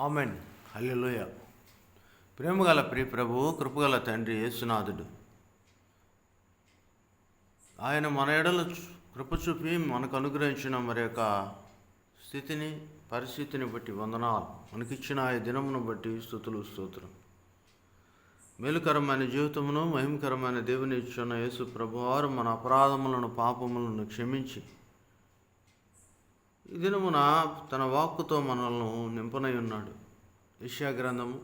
Amen. హల్లెలూయ. ప్రేమగల ప్రియ ప్రభువు, కృపగల తండ్రి యేసునాథుడు ఆయన మన ఎడల కృప చూపి మనకు అనుగ్రహించిన మరి యొక్క స్థితిని, పరిస్థితిని బట్టి వందనాలు. మనకిచ్చిన ఈ దినమును బట్టి స్తోత్రం. మేలుకరమైన జీవితమును, మహిమకరమైన దేవుని ఇచ్చిన యేసు ప్రభువారు మన అపరాధములను, పాపములను క్షమించి ఈ దినమున తన వాక్కుతో మనల్ని నింపనై ఉన్నాడు. యెషయా గ్రంథము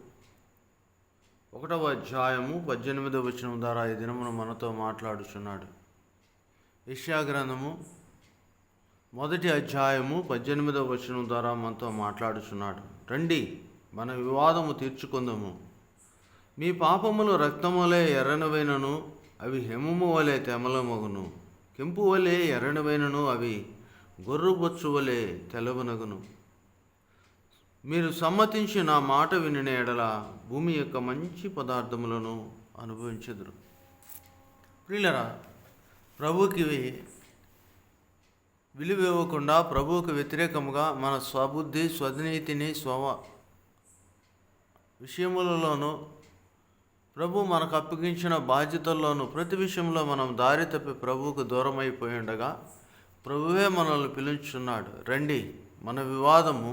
1వ అధ్యాయము 18వ వచనం ద్వారా ఈ దినమున మనతో మాట్లాడుచున్నాడు. యెషయా గ్రంథము 1వ అధ్యాయము 18వ వచనం ద్వారా మనతో మాట్లాడుచున్నాడు. రండి, మన వివాదము తీర్చుకుందాము. మీ పాపములు రక్తములే ఎర్రనివైనను అవి హేమము వలె తెమలమగును. కెంపు వలె ఎర్రనివైనను అవి గొర్రుబొచ్చు వలె తెలవనగును. మీరు సమ్మతించి నా మాట వినిన ఎడల భూమి యొక్క మంచి పదార్థములను అనుభవించెదరు. ప్రియులరా, ప్రభువుకి విలువ ఇవ్వకుండా, ప్రభువుకు వ్యతిరేకముగా మన స్వబుద్ధి, స్వనీతిని, విషయములలోనూ, ప్రభు మనకు అప్పగించిన బాధ్యతల్లోనూ ప్రతి విషయంలో మనం దారి తప్పి ప్రభువుకు దూరం అయిపోయి ఉండగా ప్రభువే మనల్ని పిలుచున్నాడు. రండి, మన వివాదము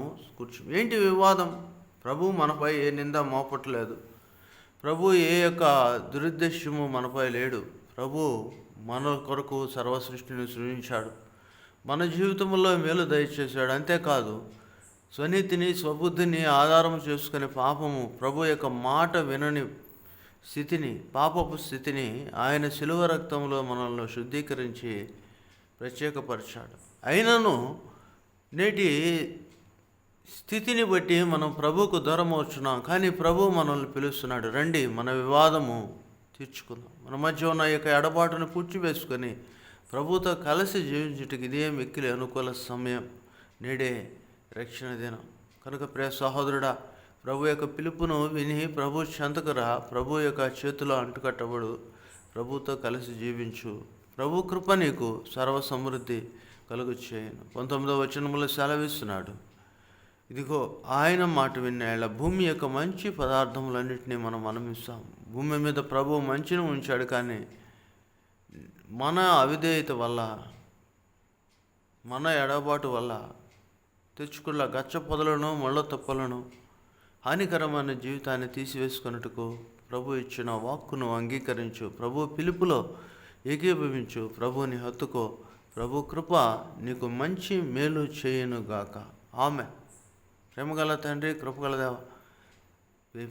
ఏంటి వివాదం? ప్రభు మనపై ఏ నింద మోపట్లేదు. ప్రభు ఏ యొక్క దురుద్దేశ్యము మనపై లేడు. ప్రభు మన కొరకు సర్వ సృష్టిని సృజించాడు, మన జీవితంలో మేలు దయచేశాడు. అంతేకాదు, స్వనీతిని, స్వబుద్ధిని ఆధారం చేసుకునే పాపము, ప్రభు యొక్క మాట వినని స్థితిని, పాపపు స్థితిని ఆయన శిలువ రక్తంలో మనల్ని శుద్ధీకరించి ప్రత్యేకపరిచాడు. అయినను నేటి స్థితిని బట్టి మనం ప్రభువుకు దూరం అవుతున్నాం. కానీ ప్రభు మనల్ని పిలుస్తున్నాడు, రండి, మన వివాదము తీర్చుకుందాం. మన మధ్య ఉన్న యొక్క ఎడబాటును పూడ్చివేసుకొని ప్రభుతో కలిసి జీవించుటకు ఇదే మిక్కిలి అనుకూల సమయం. నేడే రక్షణ దినం కనుక ప్రియ సహోదరుడా, ప్రభు యొక్క పిలుపును విని ప్రభు చెంతకురా, ప్రభు యొక్క చేతిలో అంటుకట్టబడు, ప్రభుతో కలిసి జీవించు. ప్రభు కృప నీకు సర్వ సమృద్ధి కలుగు చేయను. 19వ వచనములో సెలవిస్తున్నాడు, ఇదిగో ఆయన మాట వినేళ్ళ భూమి యొక్క మంచి పదార్థములన్నింటినీ మనం అనుభవిస్తాం. భూమి మీద ప్రభు మంచిని ఉంచాడు, కానీ మన అవిధేయత వల్ల, మన ఎడబాటు వల్ల తెచ్చుకున్న గచ్చ పొదలను, ముళ్ళ తప్పలను, హానికరమైన జీవితాన్ని తీసివేసుకున్నట్టుకు ప్రభు ఇచ్చిన వాక్కును అంగీకరించు. ప్రభు పిలుపులో ఏకీభవించు. ప్రభుని హత్తుకో. ప్రభు కృప నీకు మంచి మేలు చేయునుగాక. ఆమె. ప్రేమగల తండ్రి, కృపగల దేవ,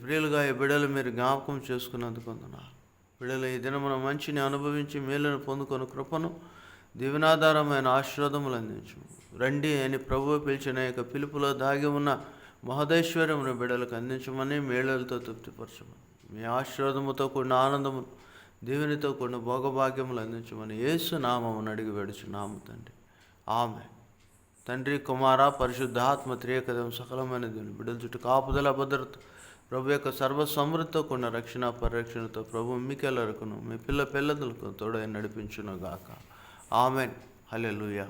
ప్రియులుగా ఈ బిడ్డలు మీరు జ్ఞాపకం చేసుకున్నందుకు వందనాలు. బిడ్డలు ఈ దినమున మంచిని అనుభవించి మేలును పొందుకొని కృపను, దీవెనాధారమైన ఆశీర్వాదములు అందించు. రండి అని ప్రభువు పిలిచిన యొక్క పిలుపులో దాగి ఉన్న మహోదైశ్వర్యమును బిడ్డలకు అందించమని, మేళలతో తృప్తిపరచమని, మీ ఆశీర్వాదముతో కూడిన ఆనందము, దేవునితో కూడిన భోగభాగ్యములు అందించమని యేసు నామమును అడిగి వేడుచున్నాము తండ్రి. ఆమె. తండ్రి, కుమార, పరిశుద్ధాత్మ త్రియేకదం సకలమైన దేవుని బిడ్డల చుట్టూ కాపుదల, భద్రత, ప్రభు యొక్క సర్వ సమృద్ధితో కూడిన రక్షణ, పరిరక్షణతో ప్రభు మీకెల్లరకును, మీ పిల్లలకు తోడై నడిపించును గాక. ఆమెన్. హల్లెలూయా.